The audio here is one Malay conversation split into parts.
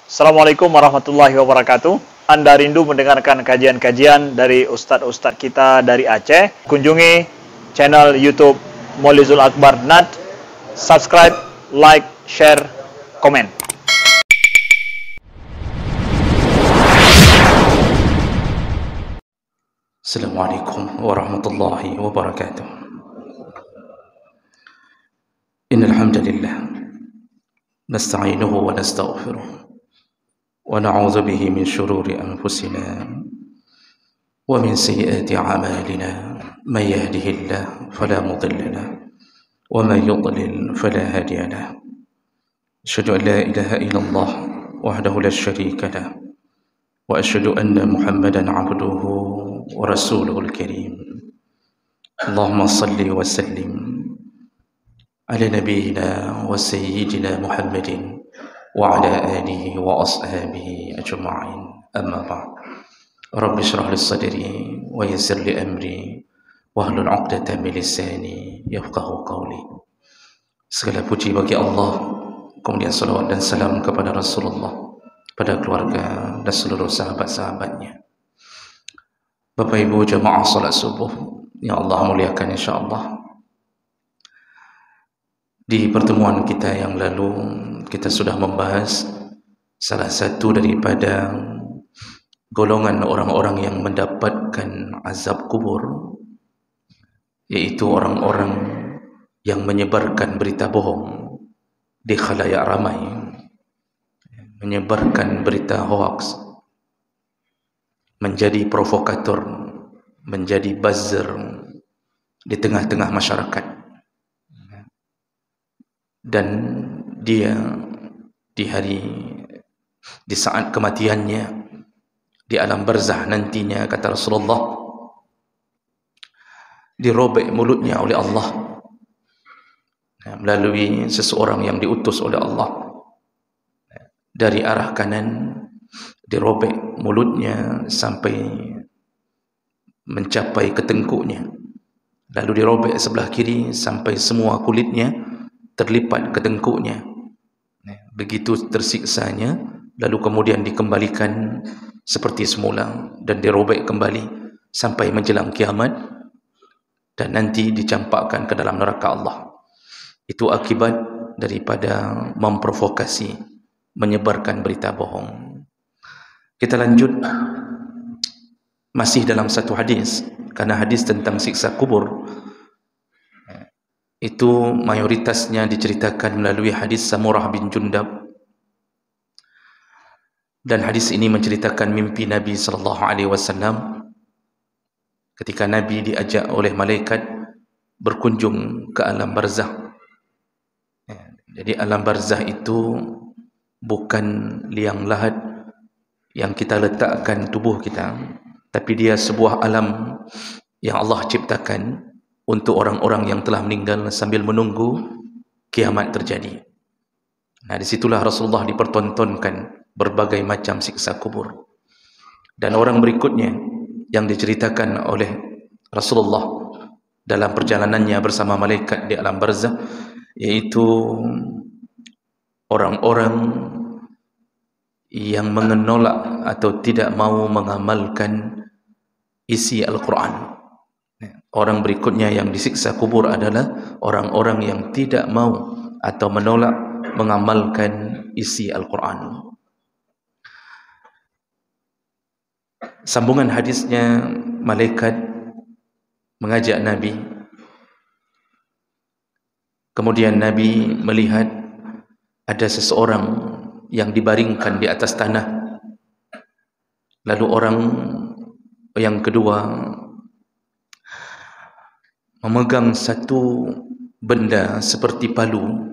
Assalamualaikum warahmatullahi wabarakatuh. Anda rindu mendengarkan kajian-kajian dari ustadz-ustadz kita dari Aceh? Kunjungi channel YouTube Maulizul Akbar NAD. Subscribe, like, share, komen. Assalamualaikum warahmatullahi wabarakatuh. Innal hamdalillah nasta'inuhu wa nastaghfiruh wa na'udzu bihi min shururi anfusina wa min sayyiati a'malina. May yahdihillahu fala mudilla lahu wa may yudlil fala hadiya lahu. Asyhadu an la ilaha illallah wahdahu la syarika lahu wa asyhadu anna Muhammadan 'abduhu wa rasuluhul karim. Allahumma salli wa sallim ala nabiyyina wa sayyidina Muhammadin wa ala alihi wa ashabihi ajma'in. Amma ba'd. Rabbi shrah li sadri wa yassir li amri wahlul 'uqdatam min lisani yafqahu qawli. Segala puji bagi Allah, kemudian salawat dan salam kepada Rasulullah, pada keluarga dan seluruh sahabat-sahabatnya. Bapak Ibu jamaah salat subuh yang Allah muliakan insyaallah. Di pertemuan kita yang lalu kita sudah membahas salah satu daripada golongan orang-orang yang mendapatkan azab kubur, yaitu orang-orang yang menyebarkan berita bohong di khalayak ramai, menyebarkan berita hoax, menjadi provokator, menjadi buzzer di tengah-tengah masyarakat. Dan dia di saat kematiannya di alam barzah nantinya, kata Rasulullah, dirobek mulutnya oleh Allah melalui seseorang yang diutus oleh Allah. Dari arah kanan dirobek mulutnya sampai mencapai ke tengkuknya, lalu dirobek sebelah kiri sampai semua kulitnya terlipat ke tengkuknya. Begitu tersiksanya, lalu kemudian dikembalikan seperti semula dan dirobek kembali sampai menjelang kiamat, dan nanti dicampakkan ke dalam neraka Allah. Itu akibat daripada memprovokasi, menyebarkan berita bohong. Kita lanjut masih dalam satu hadis, karena hadis tentang siksa kubur itu mayoritasnya diceritakan melalui hadis Samurah bin Jundab, dan hadis ini menceritakan mimpi Nabi SAW ketika Nabi diajak oleh malaikat berkunjung ke alam barzah. Jadi alam barzah itu bukan liang lahat yang kita letakkan tubuh kita, tapi dia sebuah alam yang Allah ciptakan untuk orang-orang yang telah meninggal sambil menunggu kiamat terjadi. Nah, disitulah Rasulullah dipertontonkan berbagai macam siksa kubur. Dan orang berikutnya yang diceritakan oleh Rasulullah dalam perjalanannya bersama malaikat di alam barzah, yaitu orang-orang yang menolak atau tidak mau mengamalkan isi Al-Quran. Orang berikutnya yang disiksa kubur adalah orang-orang yang tidak mau atau menolak mengamalkan isi Al-Quran. Sambungan hadisnya, malaikat mengajak Nabi. Kemudian Nabi melihat ada seseorang yang dibaringkan di atas tanah. Lalu orang yang kedua memegang satu benda seperti palu,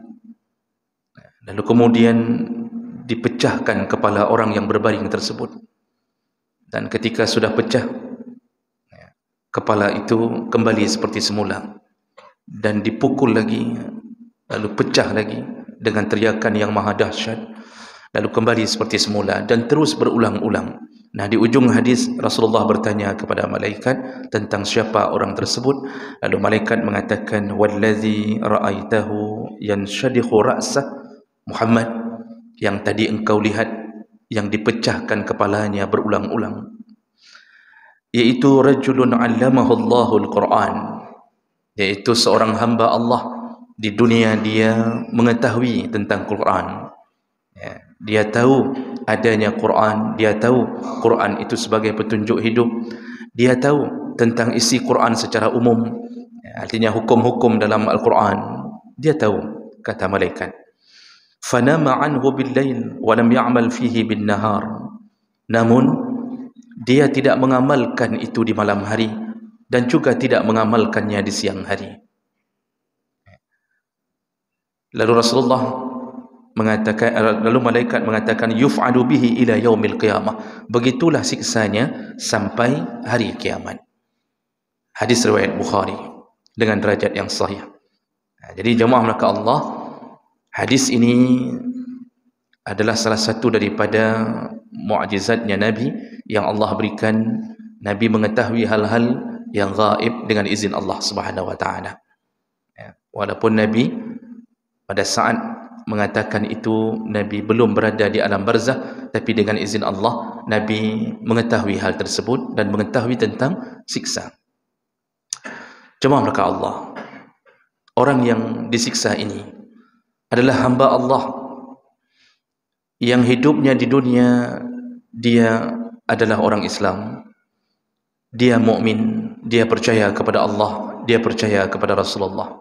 lalu kemudian dipecahkan kepala orang yang berbaring tersebut. Dan ketika sudah pecah, kepala itu kembali seperti semula, dan dipukul lagi, lalu pecah lagi dengan teriakan yang maha dahsyat, lalu kembali seperti semula, dan terus berulang-ulang. Nah, di ujung hadis Rasulullah bertanya kepada malaikat tentang siapa orang tersebut. Lalu malaikat mengatakan, wallazi ra'aitahu yanshadikhu ra'sah Muhammad, yang tadi engkau lihat yang dipecahkan kepalanya berulang-ulang, yaitu rajulun 'allamahu Allahul Quran, yaitu seorang hamba Allah di dunia dia mengetahui tentang Quran. Dia tahu adanya Quran, dia tahu Quran itu sebagai petunjuk hidup, dia tahu tentang isi Quran secara umum, artinya hukum-hukum dalam Al-Quran dia tahu, kata malaikat. Fanama anhu bil-lail wa lam ya'mal fihi bin-nahar, namun dia tidak mengamalkan itu di malam hari dan juga tidak mengamalkannya di siang hari. Lalu Rasulullah mengatakan, lalu malaikat mengatakan, yuf'alu bihi ila yaumil qiyamah, begitulah siksanya sampai hari kiamat. Hadis riwayat Bukhari dengan derajat yang sahih. Jadi jemaah maka Allah, hadis ini adalah salah satu daripada mukjizatnya Nabi yang Allah berikan. Nabi mengetahui hal-hal yang gaib dengan izin Allah Subhanahu wa taala. Walaupun Nabi pada saat mengatakan itu Nabi belum berada di alam barzah, tapi dengan izin Allah Nabi mengetahui hal tersebut dan mengetahui tentang siksa. Jemaah maka Allah, orang yang disiksa ini adalah hamba Allah yang hidupnya di dunia dia adalah orang Islam, dia mukmin, dia percaya kepada Allah, dia percaya kepada Rasulullah,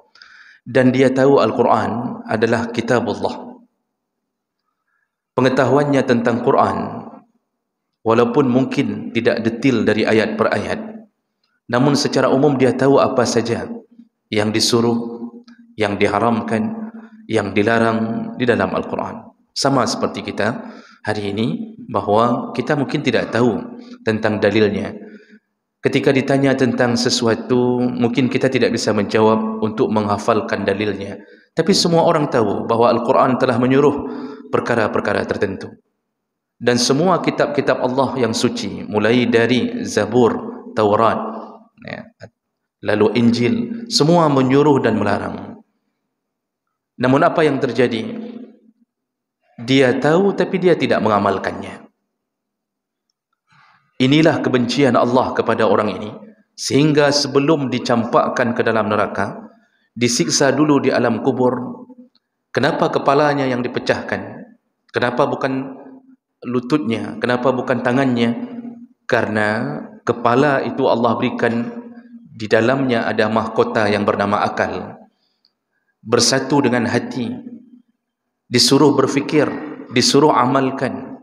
dan dia tahu Al-Quran adalah kitabullah. Pengetahuannya tentang Quran walaupun mungkin tidak detil dari ayat per ayat, namun secara umum dia tahu apa saja yang disuruh, yang diharamkan, yang dilarang di dalam Al-Quran. Sama seperti kita hari ini, bahawa kita mungkin tidak tahu tentang dalilnya. Ketika ditanya tentang sesuatu, mungkin kita tidak bisa menjawab untuk menghafalkan dalilnya. Tapi semua orang tahu bahawa Al-Quran telah menyuruh perkara-perkara tertentu. Dan semua kitab-kitab Allah yang suci, mulai dari Zabur, Taurat, lalu Injil, semua menyuruh dan melarang. Namun apa yang terjadi? Dia tahu tapi dia tidak mengamalkannya. Inilah kebencian Allah kepada orang ini, sehingga sebelum dicampakkan ke dalam neraka, disiksa dulu di alam kubur. Kenapa kepalanya yang dipecahkan? Kenapa bukan lututnya? Kenapa bukan tangannya? Karena kepala itu Allah berikan, di dalamnya ada mahkota yang bernama akal, bersatu dengan hati, disuruh berfikir, disuruh amalkan.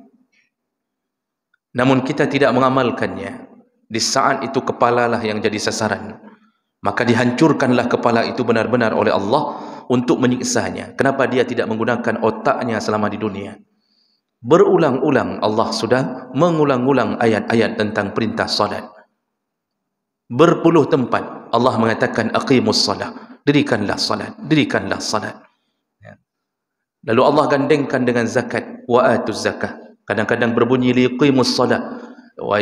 Namun kita tidak mengamalkannya. Di saat itu kepalalah yang jadi sasaran, maka dihancurkanlah kepala itu benar-benar oleh Allah untuk menyiksanya. Kenapa dia tidak menggunakan otaknya selama di dunia? Berulang-ulang Allah sudah mengulang-ulang ayat-ayat tentang perintah salat. Berpuluh tempat Allah mengatakan aqimus salat, dirikanlah salat, dirikanlah salat. Lalu Allah gandengkan dengan zakat, wa atuz zakah. Kadang-kadang berbunyi liqimus salat wa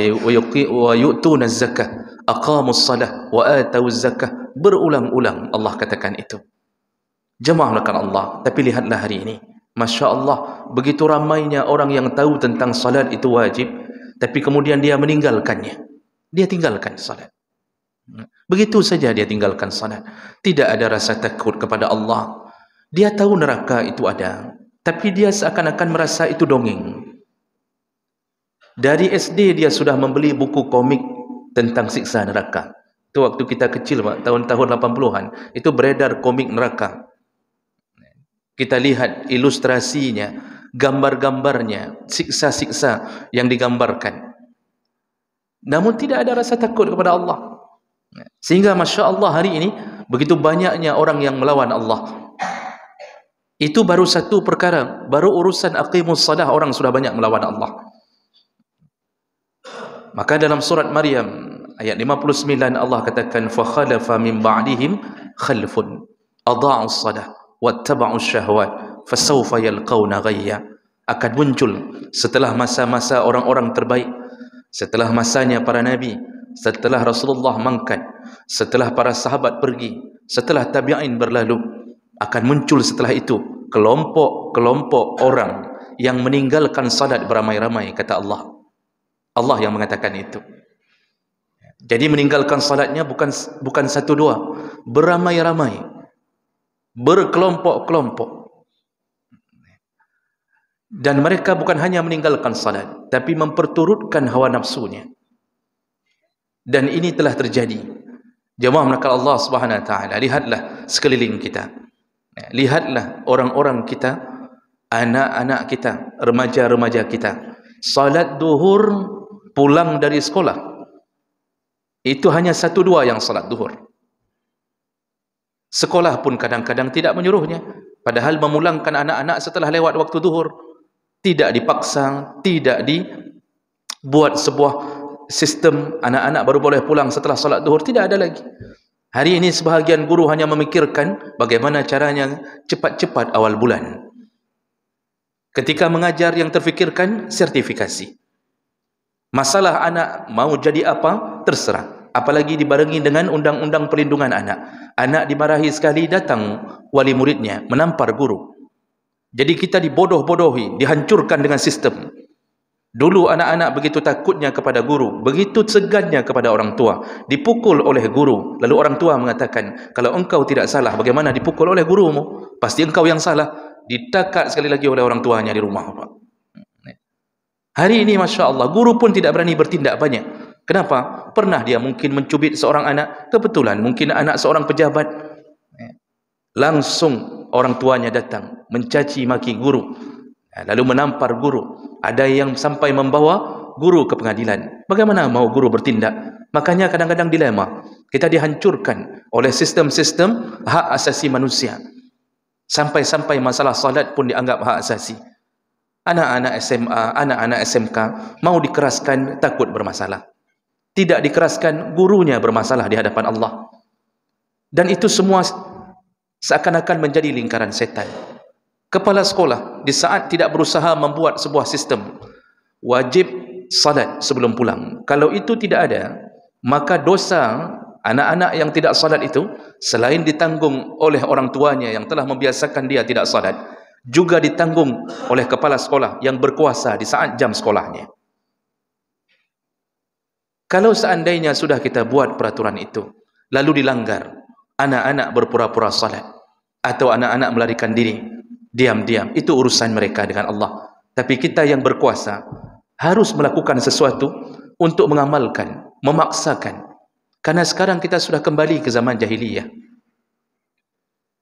yu'tuna zakah, aqamus salat wa atuz zakah. Berulang-ulang Allah katakan itu. Jemaah melakukan Allah. Tapi lihatlah hari ini, Masya Allah, begitu ramainya orang yang tahu tentang salat itu wajib, tapi kemudian dia meninggalkannya. Dia tinggalkan salat. Begitu saja dia tinggalkan salat. Tidak ada rasa takut kepada Allah. Dia tahu neraka itu ada, tapi dia seakan-akan merasa itu dongeng. Dari SD dia sudah membeli buku komik tentang siksa neraka. Itu waktu kita kecil, tahun-tahun 80-an, itu beredar komik neraka. Kita lihat ilustrasinya, gambar-gambarnya, siksa-siksa yang digambarkan. Namun tidak ada rasa takut kepada Allah. Sehingga Masya Allah hari ini begitu banyaknya orang yang melawan Allah. Itu baru satu perkara, baru urusan aqimus salah orang sudah banyak melawan Allah. Maka dalam surat Maryam ayat 59 Allah katakan, fa khalafa min ba'dihim khalfun adha'us salah wattaba'us syahwat fasawfa yalqawna ghayya. Akan muncul setelah masa-masa orang-orang terbaik, setelah masanya para nabi, setelah Rasulullah mangkat, setelah para sahabat pergi, setelah tabi'in berlalu, akan muncul setelah itu kelompok-kelompok orang yang meninggalkan salat beramai-ramai, kata Allah. Allah yang mengatakan itu. Jadi meninggalkan salatnya bukan satu dua, beramai-ramai, berkelompok-kelompok. Dan mereka bukan hanya meninggalkan salat, tapi memperturutkan hawa nafsunya. Dan ini telah terjadi. Jemaah melakukan Allah Subhanahu Wa Taala, lihatlah sekeliling kita, lihatlah orang-orang kita, anak-anak kita, remaja-remaja kita, salat duhur pulang dari sekolah, itu hanya satu dua yang salat duhur. Sekolah pun kadang-kadang tidak menyuruhnya, padahal memulangkan anak-anak setelah lewat waktu duhur tidak dipaksa, tidak dibuat sebuah sistem anak-anak baru boleh pulang setelah salat duhur, tidak ada lagi. Hari ini sebahagian guru hanya memikirkan bagaimana caranya cepat-cepat awal bulan. Ketika mengajar yang terfikirkan sertifikasi. Masalah anak mau jadi apa, terserah. Apalagi dibarengi dengan undang-undang perlindungan anak. Anak dimarahi sekali, datang wali muridnya, menampar guru. Jadi kita dibodoh-bodohi, dihancurkan dengan sistem. Dulu anak-anak begitu takutnya kepada guru, begitu segannya kepada orang tua, dipukul oleh guru. Lalu orang tua mengatakan, kalau engkau tidak salah, bagaimana dipukul oleh gurumu? Pasti engkau yang salah. Ditakat sekali lagi oleh orang tuanya di rumah. Hari ini Masya Allah, guru pun tidak berani bertindak banyak. Kenapa? Pernah dia mungkin mencubit seorang anak, kebetulan mungkin anak seorang pejabat. Langsung orang tuanya datang, mencaci maki guru, lalu menampar guru. Ada yang sampai membawa guru ke pengadilan. Bagaimana mau guru bertindak? Makanya kadang-kadang dilema. Kita dihancurkan oleh sistem-sistem hak asasi manusia. Sampai-sampai masalah salat pun dianggap hak asasi. Anak-anak SMA, anak-anak SMK mau dikeraskan, takut bermasalah. Tidak dikeraskan, gurunya bermasalah di hadapan Allah. Dan itu semua seakan-akan menjadi lingkaran setan. Kepala sekolah di saat tidak berusaha membuat sebuah sistem wajib salat sebelum pulang, kalau itu tidak ada, maka dosa anak-anak yang tidak salat itu selain ditanggung oleh orang tuanya yang telah membiasakan dia tidak salat, juga ditanggung oleh kepala sekolah yang berkuasa di saat jam sekolahnya. Kalau seandainya sudah kita buat peraturan itu lalu dilanggar, anak-anak berpura-pura salat atau anak-anak melarikan diri diam-diam, itu urusan mereka dengan Allah. Tapi kita yang berkuasa harus melakukan sesuatu untuk mengamalkan, memaksakan. Karena sekarang kita sudah kembali ke zaman jahiliyah.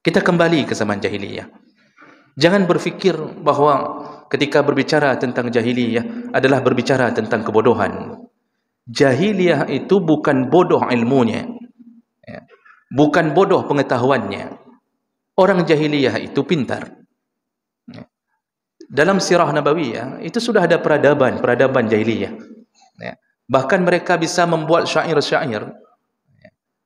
Kita kembali ke zaman jahiliyah. Jangan berfikir bahwa ketika berbicara tentang jahiliyah adalah berbicara tentang kebodohan. Jahiliyah itu bukan bodoh ilmunya, bukan bodoh pengetahuannya. Orang jahiliyah itu pintar. Dalam sirah nabawiyah itu sudah ada peradaban jahiliyah. Bahkan mereka bisa membuat syair-syair,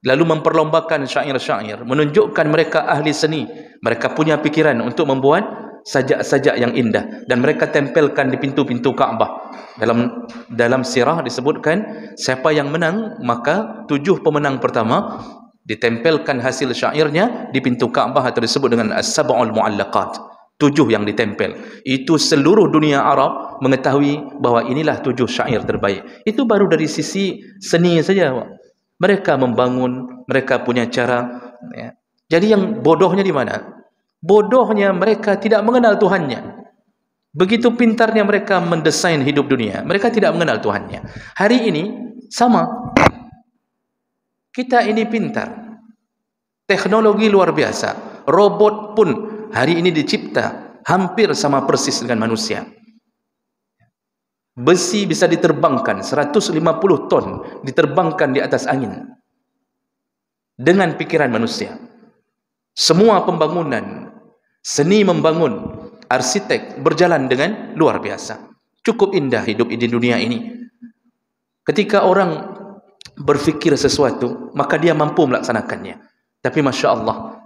lalu memperlombakan syair-syair, menunjukkan mereka ahli seni. Mereka punya pikiran untuk membuat sajak-sajak yang indah, dan mereka tempelkan di pintu-pintu Kaabah. Dalam sirah disebutkan, siapa yang menang, maka 7 pemenang pertama ditempelkan hasil syairnya di pintu Kaabah, atau disebut dengan as-sab'ul mu'allaqat. 7 yang ditempel. Itu seluruh dunia Arab mengetahui bahwa inilah 7 syair terbaik. Itu baru dari sisi seni saja. Mereka membangun, mereka punya cara. Jadi yang bodohnya di mana? Bodohnya mereka tidak mengenal Tuhannya. Begitu pintarnya mereka mendesain hidup dunia, mereka tidak mengenal Tuhannya. Hari ini sama. Kita ini pintar. Teknologi luar biasa. Robot pun hari ini dicipta hampir sama persis dengan manusia. Besi bisa diterbangkan 150 ton, diterbangkan di atas angin dengan pikiran manusia. Semua pembangunan, seni membangun, arsitek berjalan dengan luar biasa. Cukup indah hidup di dunia ini. Ketika orang berfikir sesuatu, maka dia mampu melaksanakannya. Tapi Masya Allah,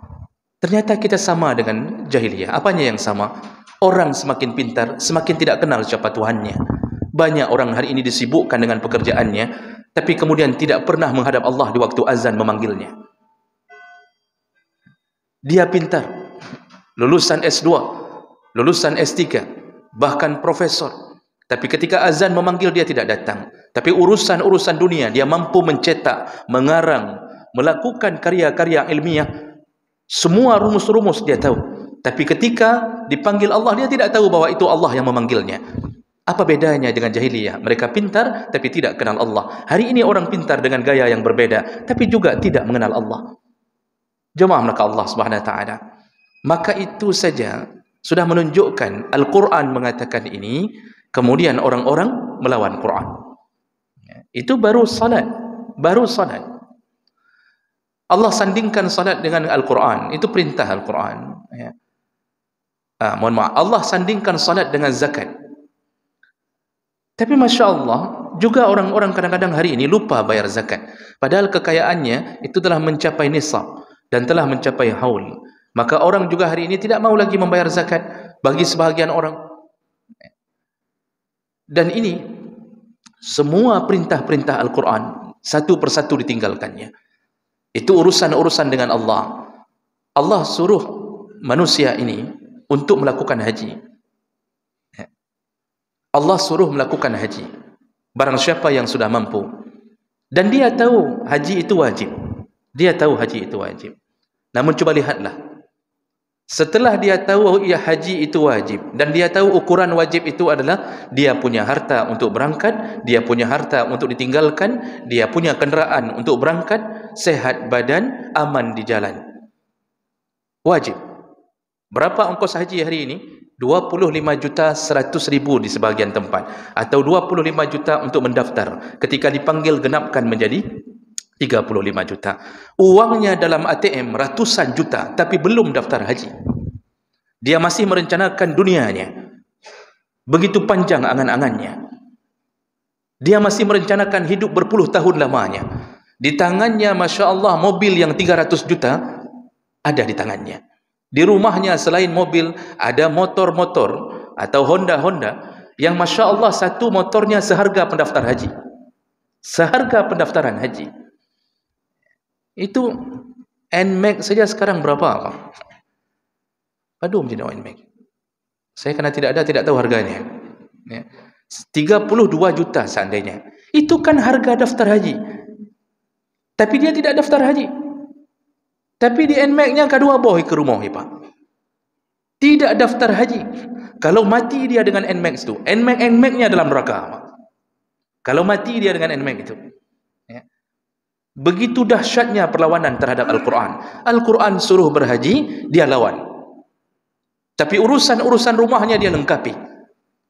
ternyata kita sama dengan jahiliyah. Apanya yang sama? Orang semakin pintar, semakin tidak kenal siapa Tuhannya. Banyak orang hari ini disibukkan dengan pekerjaannya, tapi kemudian tidak pernah menghadap Allah di waktu azan memanggilnya. Dia pintar, lulusan S2, lulusan S3, bahkan profesor. Tapi ketika azan memanggil dia tidak datang. Tapi urusan-urusan dunia dia mampu mencetak, mengarang, melakukan karya-karya ilmiah. Semua rumus-rumus dia tahu. Tapi ketika dipanggil Allah, dia tidak tahu bahwa itu Allah yang memanggilnya. Apa bedanya dengan jahiliyah? Mereka pintar tapi tidak kenal Allah. Hari ini orang pintar dengan gaya yang berbeda tapi juga tidak mengenal Allah. Jemaah maka Allah Subhanahu wa taala. Maka itu saja sudah menunjukkan Al-Quran mengatakan ini, kemudian orang-orang melawan Quran. Itu baru salat, baru salat. Allah sandingkan salat dengan Al-Quran. Itu perintah Al-Quran. Mohon maaf, Allah sandingkan salat dengan zakat. Tapi Masya Allah, juga orang-orang kadang-kadang hari ini lupa bayar zakat. Padahal kekayaannya itu telah mencapai nisab dan telah mencapai haul. Maka orang juga hari ini tidak mau lagi membayar zakat bagi sebahagian orang. Dan ini semua perintah-perintah Al-Quran satu persatu ditinggalkannya. Itu urusan-urusan dengan Allah. Allah suruh manusia ini untuk melakukan haji. Allah suruh melakukan haji. Barang siapa yang sudah mampu. Dan dia tahu haji itu wajib. Dia tahu haji itu wajib. Namun coba lihatlah. Setelah dia tahu ya haji itu wajib. Dan dia tahu ukuran wajib itu adalah dia punya harta untuk berangkat. Dia punya harta untuk ditinggalkan. Dia punya kenderaan untuk berangkat. Sehat badan, aman di jalan. Wajib. Berapa ongkos haji hari ini? 25.100.000 di sebahagian tempat, atau 25 juta untuk mendaftar. Ketika dipanggil genapkan menjadi 35 juta. Uangnya dalam ATM ratusan juta, tapi belum daftar haji. Dia masih merencanakan dunianya. Begitu panjang angan-angannya. Dia masih merencanakan hidup berpuluh tahun lamanya. Di tangannya Masya Allah mobil yang 300 juta ada di tangannya. Di rumahnya selain mobil ada motor-motor atau Honda-Honda yang Masya Allah satu motornya seharga pendaftar haji. Seharga pendaftaran haji. Itu NMAX saja sekarang berapa? Padum tidak NMAX. Saya karena tidak ada tidak tahu harganya. 32 juta seandainya. Itu kan harga daftar haji. Tapi dia tidak daftar haji. Tapi di NMAX-nya kedua boy ke rumah Pak. Tidak daftar haji. Kalau mati dia dengan NMAX itu, NMAX-nya dalam neraka. Kalau mati dia dengan NMAX itu. Begitu dahsyatnya perlawanan terhadap Al-Quran. Al-Quran suruh berhaji, dia lawan. Tapi urusan-urusan rumahnya dia lengkapi.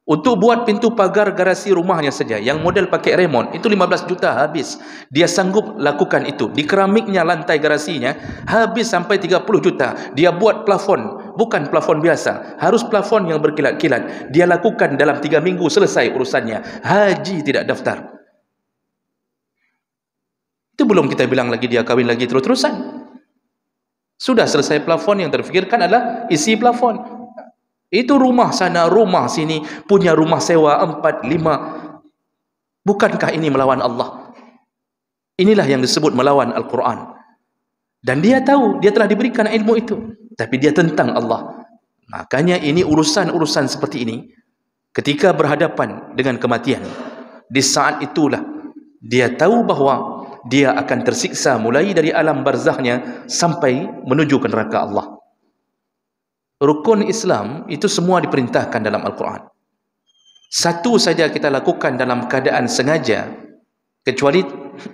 Untuk buat pintu pagar garasi rumahnya saja, yang model pakai remote, itu 15 juta habis. Dia sanggup lakukan itu. Di keramiknya lantai garasinya, habis sampai 30 juta. Dia buat plafon, bukan plafon biasa. Harus plafon yang berkilat-kilat. Dia lakukan dalam 3 minggu selesai urusannya. Haji tidak daftar. Itu belum kita bilang lagi dia kawin lagi terus-terusan. Sudah selesai plafon, yang terfikirkan adalah isi plafon. Itu rumah sana, rumah sini, punya rumah sewa 4, 5. Bukankah ini melawan Allah? Inilah yang disebut melawan Al-Quran. Dan dia tahu, dia telah diberikan ilmu itu. Tapi dia tentang Allah. Makanya ini urusan-urusan seperti ini. Ketika berhadapan dengan kematian, di saat itulah dia tahu bahawa dia akan tersiksa mulai dari alam barzahnya sampai menuju ke neraka Allah. Rukun Islam itu semua diperintahkan dalam Al-Quran. Satu saja kita lakukan dalam keadaan sengaja, kecuali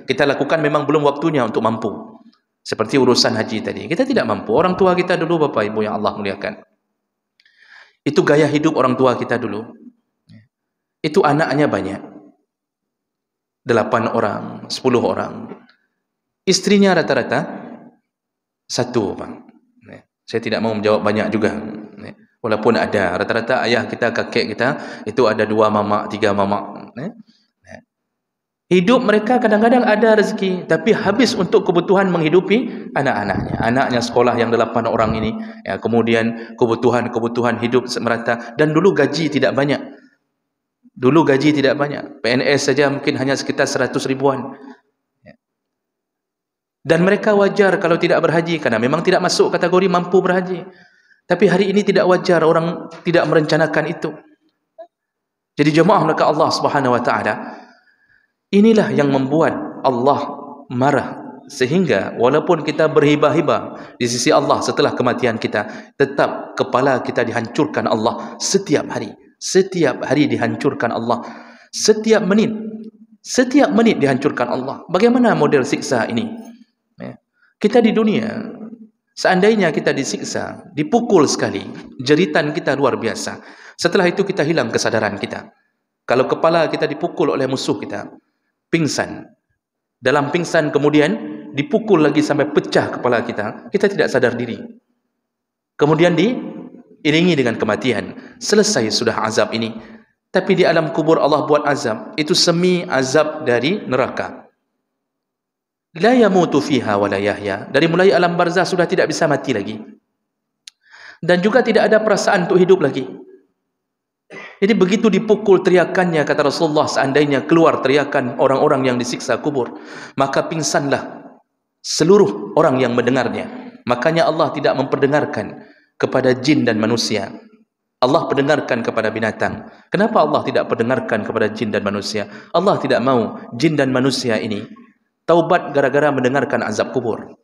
kita lakukan memang belum waktunya untuk mampu. Seperti urusan haji tadi, kita tidak mampu. Orang tua kita dulu, Bapak Ibu yang Allah muliakan, itu gaya hidup orang tua kita dulu. Itu anaknya banyak, 8 orang, 10 orang. Istrinya rata-rata 1, Bang. Saya tidak mau menjawab banyak juga. Walaupun ada, rata-rata ayah kita, kakek kita, itu ada 2 mamak, 3 mamak. Hidup mereka kadang-kadang ada rezeki, tapi habis untuk kebutuhan menghidupi anak-anaknya. Anaknya sekolah yang 8 orang ini, ya, kemudian kebutuhan hidup merata. Dan dulu gaji tidak banyak. Dulu gaji tidak banyak. PNS saja mungkin hanya sekitar 100 ribuan. Dan mereka wajar kalau tidak berhaji, karena memang tidak masuk kategori mampu berhaji. Tapi hari ini tidak wajar orang tidak merencanakan itu. Jadi jemaah maka Allah Subhanahu wa taala, inilah yang membuat Allah marah, sehingga walaupun kita berhibah-hibah di sisi Allah setelah kematian kita, tetap kepala kita dihancurkan Allah setiap hari. Setiap hari dihancurkan Allah. Setiap menit dihancurkan Allah. Bagaimana model siksa ini? Kita di dunia, seandainya kita disiksa, dipukul sekali, jeritan kita luar biasa. Setelah itu kita hilang kesadaran kita. Kalau kepala kita dipukul oleh musuh kita, pingsan. Dalam pingsan kemudian dipukul lagi sampai pecah kepala kita, kita tidak sadar diri. Kemudian diiringi dengan kematian. Selesai sudah azab ini. Tapi di alam kubur Allah buat azab, itu semi azab dari neraka. La yamutu fiha wa la yahya. Dari mulai alam barzah sudah tidak bisa mati lagi. Dan juga tidak ada perasaan untuk hidup lagi. Jadi begitu dipukul teriakannya, kata Rasulullah, seandainya keluar teriakan orang-orang yang disiksa kubur, maka pingsanlah seluruh orang yang mendengarnya. Makanya Allah tidak memperdengarkan kepada jin dan manusia. Allah perdengarkan kepada binatang. Kenapa Allah tidak perdengarkan kepada jin dan manusia? Allah tidak mau jin dan manusia ini taubat gara-gara mendengarkan azab kubur.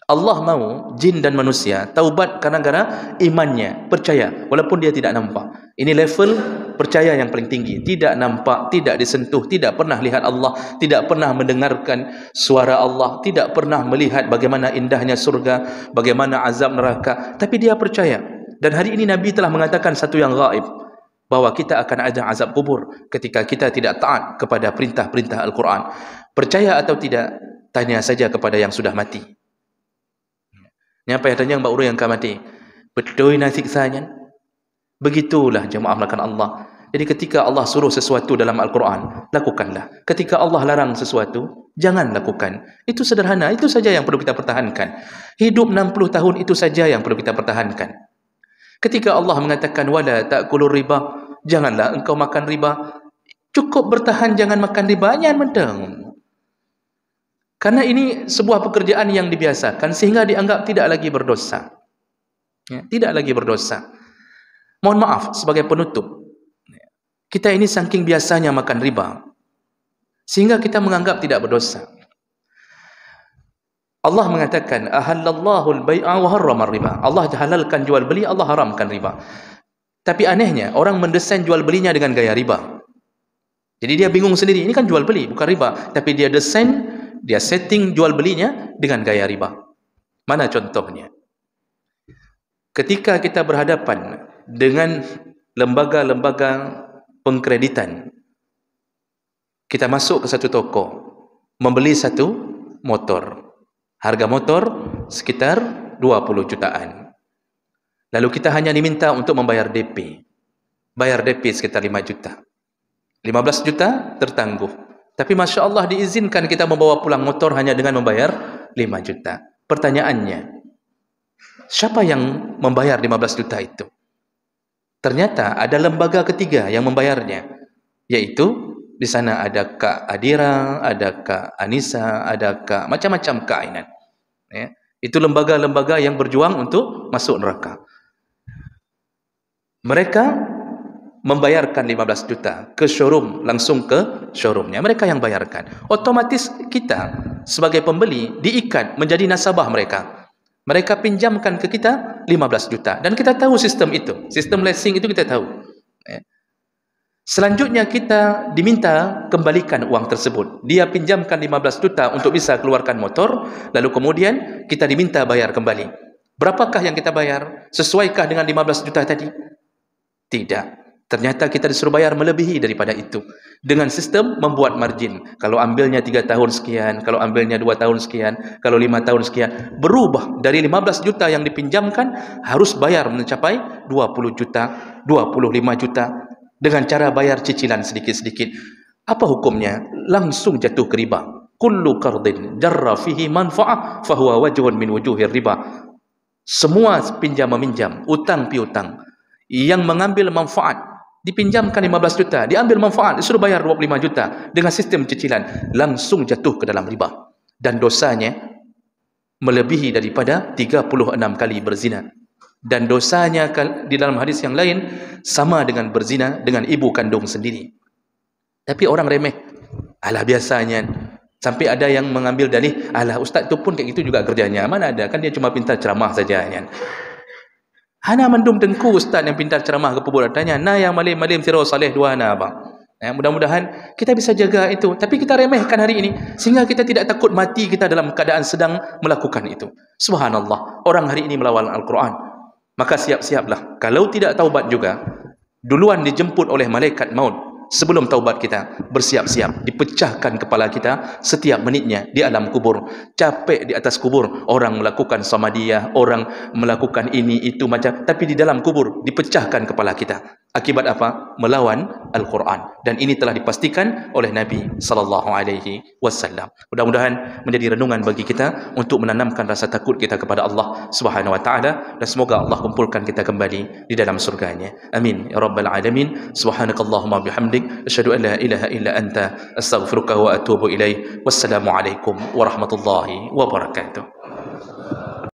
Allah mau jin dan manusia taubat gara-gara imannya, percaya walaupun dia tidak nampak. Ini level percaya yang paling tinggi. Tidak nampak, tidak disentuh, tidak pernah lihat Allah, tidak pernah mendengarkan suara Allah, tidak pernah melihat bagaimana indahnya surga, bagaimana azab neraka, tapi dia percaya. Dan hari ini Nabi telah mengatakan satu yang gaib, bahwa kita akan ada azab kubur ketika kita tidak taat kepada perintah-perintah Al-Quran. Percaya atau tidak, tanya saja kepada yang sudah mati. Nyapa yang tanya Mbak Uru yang mati, betul nak siksanya? Begitulah jemaah melakukan Allah. Jadi ketika Allah suruh sesuatu dalam Al-Quran, lakukanlah. Ketika Allah larang sesuatu, jangan lakukan. Itu sederhana, itu saja yang perlu kita pertahankan. Hidup 60 tahun itu saja yang perlu kita pertahankan. Ketika Allah mengatakan wala ta'kulur riba, janganlah engkau makan riba. Cukup bertahan, jangan makan riba, jangan mendeng. Karena ini sebuah pekerjaan yang dibiasakan sehingga dianggap tidak lagi berdosa. Ya, tidak lagi berdosa. Mohon maaf sebagai penutup. Kita ini saking biasanya makan riba sehingga kita menganggap tidak berdosa. Allah mengatakan ahallallahu al-bai'a wa harrama riba. Allah halalkan jual beli, Allah haramkan riba. Tapi anehnya orang mendesain jual belinya dengan gaya riba. Jadi dia bingung sendiri, ini kan jual beli bukan riba, tapi dia desain, dia setting jual belinya dengan gaya riba. Mana contohnya? Ketika kita berhadapan dengan lembaga-lembaga pengkreditan, kita masuk ke satu toko, membeli satu motor. Harga motor sekitar 20 jutaan. Lalu kita hanya diminta untuk membayar DP. Bayar DP sekitar 5 juta. 15 juta tertangguh. Tapi Masya Allah diizinkan kita membawa pulang motor hanya dengan membayar 5 juta. Pertanyaannya, siapa yang membayar 15 juta itu? Ternyata ada lembaga ketiga yang membayarnya, yaitu di sana ada Kak Adira, ada Kak Anissa, ada Kak macam-macam kainan. Ya, itu lembaga-lembaga yang berjuang untuk masuk neraka. Mereka membayarkan 15 juta ke showroom, langsung ke showroomnya. Mereka yang bayarkan. Otomatis kita sebagai pembeli diikat menjadi nasabah mereka. Mereka pinjamkan ke kita 15 juta. Dan kita tahu sistem itu. Sistem leasing itu kita tahu. Selanjutnya kita diminta kembalikan uang tersebut. Dia pinjamkan 15 juta untuk bisa keluarkan motor. Lalu kemudian kita diminta bayar kembali. Berapakah yang kita bayar? Sesuaikah dengan 15 juta tadi? Tidak. Ternyata kita disuruh bayar melebihi daripada itu. Dengan sistem membuat margin. Kalau ambilnya 3 tahun sekian, kalau ambilnya 2 tahun sekian, kalau 5 tahun sekian. Berubah dari 15 juta yang dipinjamkan, harus bayar mencapai 20 juta, 25 juta. Dengan cara bayar cicilan sedikit-sedikit. Apa hukumnya? Langsung jatuh ke riba. Kullu qardin jarra fihi manfa'ah fahuwa wajhun min wujuhir riba. Semua pinjam-meminjam, utang piutang yang mengambil manfaat, dipinjamkan 15 juta, diambil manfaat, disuruh bayar 25 juta dengan sistem cicilan, langsung jatuh ke dalam riba. Dan dosanya melebihi daripada 36 kali berzina. Dan dosanya di dalam hadis yang lain sama dengan berzina dengan ibu kandung sendiri. Tapi orang remeh. Alah biasanya. Sampai ada yang mengambil dalih, alah ustaz tu pun kayak gitu juga kerjanya. Mana ada, kan dia cuma pintar ceramah saja kan. Hana mendum tengku ustaz yang pintar ceramah ke pebul tanya, na yang malim-malim sirau saleh dua na apa. Mudah-mudahan kita bisa jaga itu. Tapi kita remehkan hari ini sehingga kita tidak takut mati kita dalam keadaan sedang melakukan itu. Subhanallah, orang hari ini melawan Al-Quran. Maka siap-siaplah. Kalau tidak taubat juga, duluan dijemput oleh malaikat maut. Sebelum taubat kita, bersiap-siap, dipecahkan kepala kita setiap menitnya di alam kubur. Capek di atas kubur, orang melakukan samadiyah, orang melakukan ini itu macam, tapi di dalam kubur dipecahkan kepala kita. Akibat apa? Melawan Al-Quran. Dan ini telah dipastikan oleh Nabi SAW. Mudah-mudahan menjadi renungan bagi kita untuk menanamkan rasa takut kita kepada Allah Subhanahu Wa Taala, dan semoga Allah kumpulkan kita kembali di dalam surganya. Amin ya rabbal alamin. Subhanakallahumma bihamdik, asyhadu an la ilaha illa anta, astaghfiruka wa atubu ilaik. Wassalamualaikum warahmatullahi wabarakatuh.